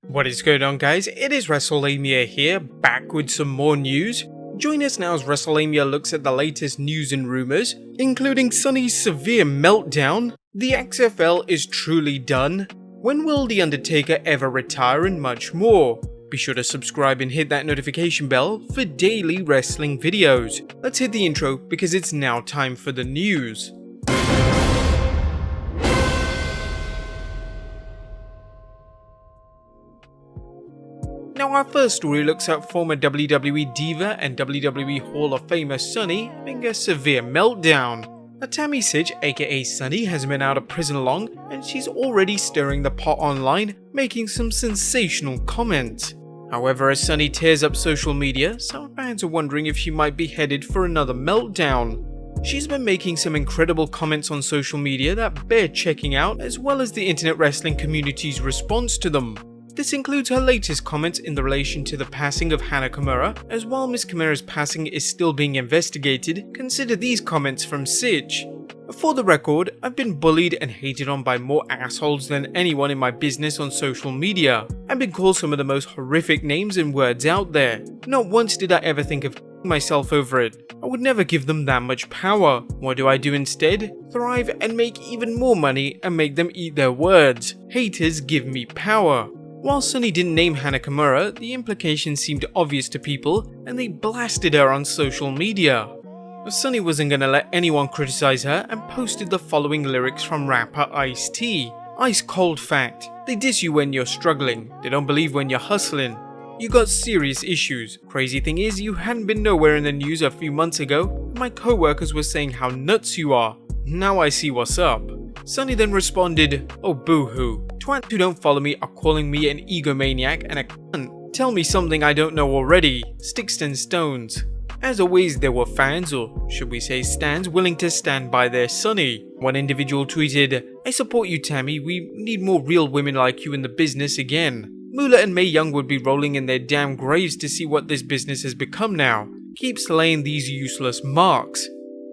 What is going on, guys? It is Wrestlelamia here, back with some more news. Join us now as Wrestlelamia looks at the latest news and rumors, including Sunny's severe meltdown, the XFL is truly done, when will The Undertaker ever retire, and much more. Be sure to subscribe and hit that notification bell for daily wrestling videos. Let's hit the intro because it's now time for the news. Now, our first story looks at former WWE Diva and WWE Hall of Famer Sunny having a severe meltdown. Now, Tammy Sytch, aka Sunny, has been out of prison long, and she's already stirring the pot online, making some sensational comments. However, as Sunny tears up social media, some fans are wondering if she might be headed for another meltdown. She's been making some incredible comments on social media that bear checking out, as well as the internet wrestling community's response to them. This includes her latest comments in relation to the passing of Hana Kimura, as while Miss Kimura's passing is still being investigated. Consider these comments from Sytch. For the record, I've been bullied and hated on by more assholes than anyone in my business on social media. I've been called some of the most horrific names and words out there. Not once did I ever think of myself over it. I would never give them that much power. What do I do instead? Thrive and make even more money and make them eat their words. Haters give me power. While Sunny didn't name Hana Kimura, the implication seemed obvious to people and they blasted her on social media. Sunny wasn't gonna let anyone criticize her and posted the following lyrics from rapper Ice-T. Ice cold fact, they diss you when you're struggling, they don't believe when you're hustling. You got serious issues. Crazy thing is, you hadn't been nowhere in the news a few months ago. My co-workers were saying how nuts you are. Now I see what's up. Sunny then responded, oh boo-hoo. Twats who don't follow me are calling me an egomaniac and a cunt. Tell me something I don't know already. Sticks and stones. As always, there were fans, or should we say stans, willing to stand by their Sunny. One individual tweeted, I support you, Tammy. We need more real women like you in the business again. Moolah and Mae Young would be rolling in their damn graves to see what this business has become now. Keep slaying these useless marks.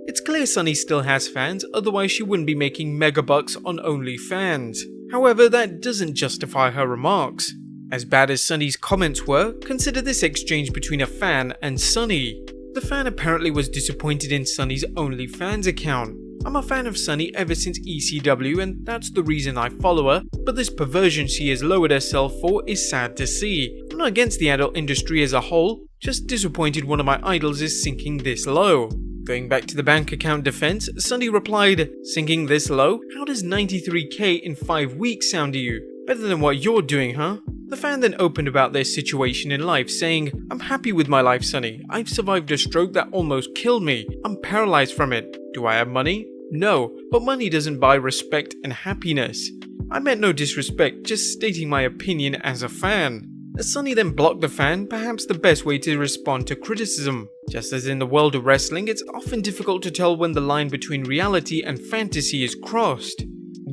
It's clear Sunny still has fans, otherwise she wouldn't be making megabucks on OnlyFans. However, that doesn't justify her remarks. As bad as Sunny's comments were, consider this exchange between a fan and Sunny. The fan apparently was disappointed in Sunny's OnlyFans account. I'm a fan of Sunny ever since ECW and that's the reason I follow her, but this perversion she has lowered herself for is sad to see. I'm not against the adult industry as a whole, just disappointed one of my idols is sinking this low. Going back to the bank account defense, Sunny replied, sinking this low? How does 93k in 5 weeks sound to you? Better than what you're doing, huh? The fan then opened about their situation in life, saying, I'm happy with my life, Sunny. I've survived a stroke that almost killed me. I'm paralyzed from it. Do I have money? No, but money doesn't buy respect and happiness. I meant no disrespect, just stating my opinion as a fan. As Sunny then blocked the fan, perhaps the best way to respond to criticism. Just as in the world of wrestling, it's often difficult to tell when the line between reality and fantasy is crossed.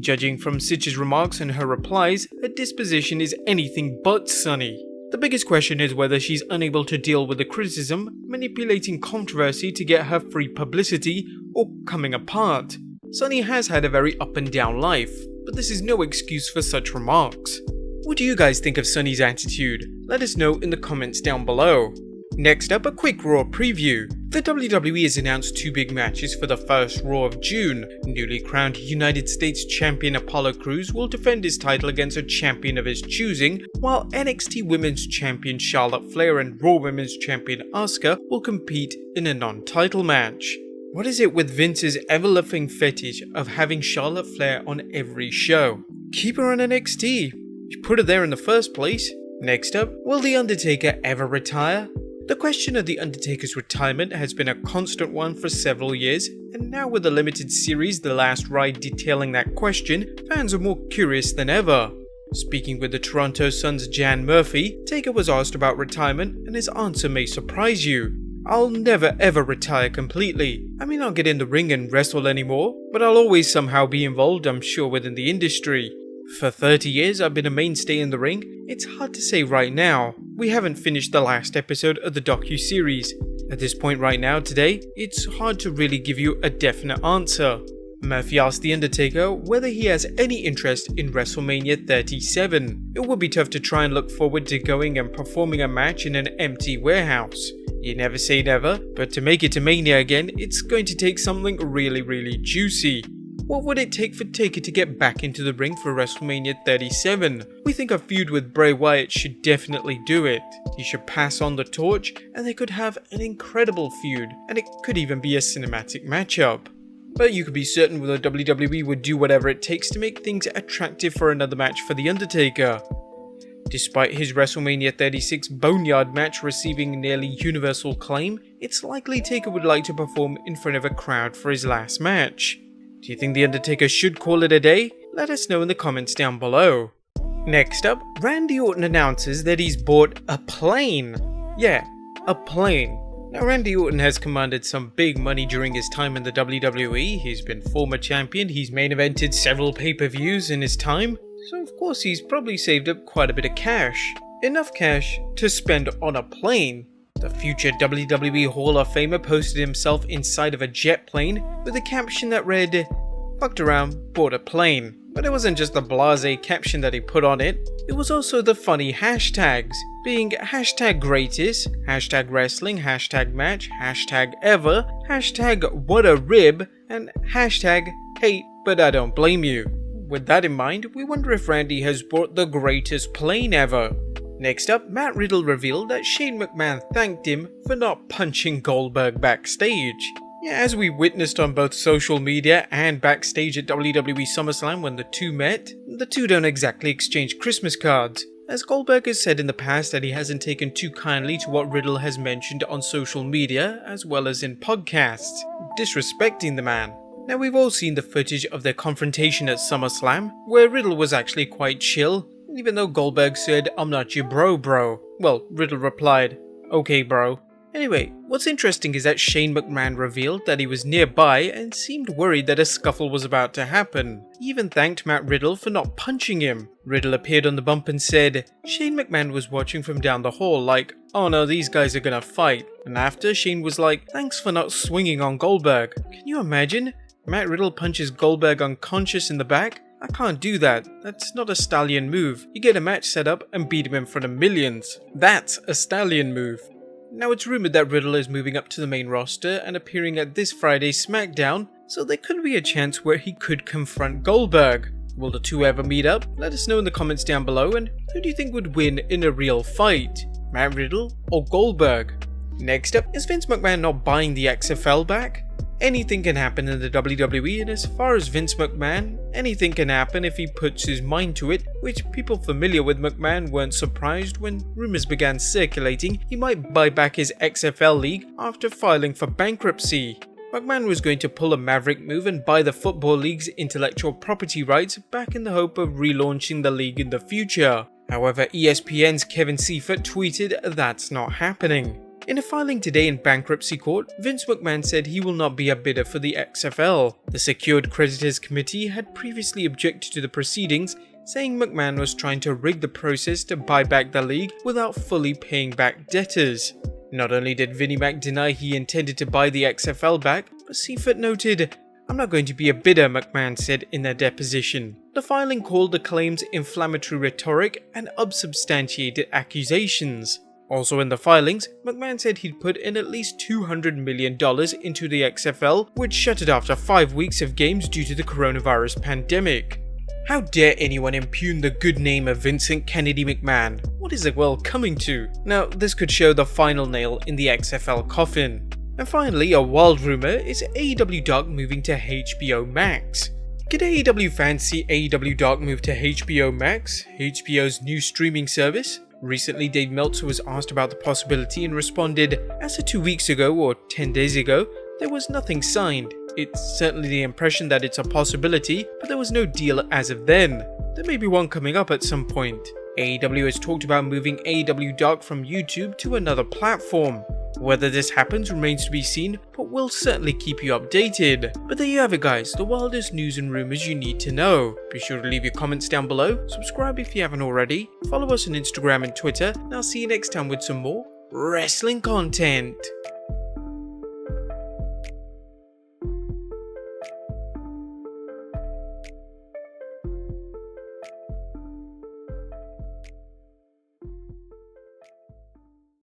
Judging from Sytch's remarks and her replies, her disposition is anything but sunny. The biggest question is whether she's unable to deal with the criticism, manipulating controversy to get her free publicity, or coming apart. Sunny has had a very up and down life, but this is no excuse for such remarks. What do you guys think of Sunny's attitude? Let us know in the comments down below. Next up, a quick Raw preview. The WWE has announced 2 big matches for the first Raw of June. Newly crowned United States Champion Apollo Crews will defend his title against a champion of his choosing, while NXT Women's Champion Charlotte Flair and Raw Women's Champion Asuka will compete in a non-title match. What is it with Vince's ever-loving fetish of having Charlotte Flair on every show? Keep her on NXT. You put her there in the first place. Next up, will The Undertaker ever retire? The question of The Undertaker's retirement has been a constant one for several years, and now with the limited series The Last Ride detailing that question, fans are more curious than ever. Speaking with the Toronto Sun's Jan Murphy, Taker was asked about retirement, and his answer may surprise you. I'll never ever retire completely. I may not get in the ring and wrestle anymore, but I'll always somehow be involved, I'm sure, within the industry. For 30 years I've been a mainstay in the ring. It's hard to say right now. We haven't finished the last episode of the docu-series. At this point right now today, it's hard to really give you a definite answer. Murphy asked The Undertaker whether he has any interest in WrestleMania 37. It would be tough to try and look forward to going and performing a match in an empty warehouse. You never say never, but to make it to Mania again, it's going to take something really juicy. What would it take for Taker to get back into the ring for WrestleMania 37? We think a feud with Bray Wyatt should definitely do it. He should pass on the torch, and they could have an incredible feud, and it could even be a cinematic matchup. But you could be certain the WWE would do whatever it takes to make things attractive for another match for The Undertaker. Despite his WrestleMania 36 Boneyard match receiving nearly universal acclaim, it's likely Taker would like to perform in front of a crowd for his last match. Do you think The Undertaker should call it a day? Let us know in the comments down below. Next up, Randy Orton announces that he's bought a plane. Yeah, a plane. Now Randy Orton has commanded some big money during his time in the WWE. He's been former champion, he's main evented several pay-per-views in his time, so of course he's probably saved up quite a bit of cash. Enough cash to spend on a plane. The future WWE Hall of Famer posted himself inside of a jet plane with a caption that read, "Fucked around, bought a plane." But it wasn't just the blasé caption that he put on it, it was also the funny hashtags, being hashtag greatest, hashtag wrestling, hashtag match, hashtag ever, hashtag what a rib, and hashtag hate but I don't blame you. With that in mind, we wonder if Randy has bought the greatest plane ever. Next up, Matt Riddle revealed that Shane McMahon thanked him for not punching Goldberg backstage. Yeah, as we witnessed on both social media and backstage at WWE SummerSlam when the two met, the two don't exactly exchange Christmas cards, as Goldberg has said in the past that he hasn't taken too kindly to what Riddle has mentioned on social media as well as in podcasts, disrespecting the man. Now we've all seen the footage of their confrontation at SummerSlam, where Riddle was actually quite chill, even though Goldberg said, "I'm not your bro. Well, Riddle replied, "Okay bro." Anyway, what's interesting is that Shane McMahon revealed that he was nearby and seemed worried that a scuffle was about to happen. He even thanked Matt Riddle for not punching him. Riddle appeared on the bump and said, Shane McMahon was watching from down the hall like, "Oh no, these guys are gonna fight." And after, Shane was like, "Thanks for not swinging on Goldberg." Can you imagine? Matt Riddle punches Goldberg unconscious in the back? I can't do that. That's not a stallion move. You get a match set up and beat him in front of millions. That's a stallion move. Now it's rumored that Riddle is moving up to the main roster and appearing at this Friday's SmackDown, so there could be a chance where he could confront Goldberg. Will the two ever meet up? Let us know in the comments down below, and who do you think would win in a real fight? Matt Riddle or Goldberg? Next up, is Vince McMahon not buying the XFL back? Anything can happen in the WWE, and as far as Vince McMahon, anything can happen if he puts his mind to it, which people familiar with McMahon weren't surprised when rumors began circulating he might buy back his XFL league after filing for bankruptcy. McMahon was going to pull a maverick move and buy the Football League's intellectual property rights back in the hope of relaunching the league in the future. However, ESPN's Kevin Seifert tweeted that's not happening. In a filing today in bankruptcy court, Vince McMahon said he will not be a bidder for the XFL. The Secured Creditors Committee had previously objected to the proceedings, saying McMahon was trying to rig the process to buy back the league without fully paying back debtors. Not only did Vinnie Mac deny he intended to buy the XFL back, but Seifert noted, "I'm not going to be a bidder," McMahon said in their deposition. The filing called the claims inflammatory rhetoric and unsubstantiated accusations. Also in the filings, McMahon said he'd put in at least $200 million into the XFL, which shut it after 5 weeks of games due to the coronavirus pandemic. How dare anyone impugn the good name of Vincent Kennedy McMahon? What is the world coming to? Now, this could show the final nail in the XFL coffin. And finally, a wild rumor is AEW Dark moving to HBO Max. Could AEW fans see AEW Dark move to HBO Max, HBO's new streaming service? Recently, Dave Meltzer was asked about the possibility and responded, "As of 2 weeks ago or 10 days ago, there was nothing signed. It's certainly the impression that it's a possibility, but there was no deal as of then. There may be one coming up at some point." AEW has talked about moving AEW Dark from YouTube to another platform. Whether this happens remains to be seen, but we'll certainly keep you updated. But there you have it guys, the wildest news and rumors you need to know. Be sure to leave your comments down below, subscribe if you haven't already, follow us on Instagram and Twitter, and I'll see you next time with some more wrestling content.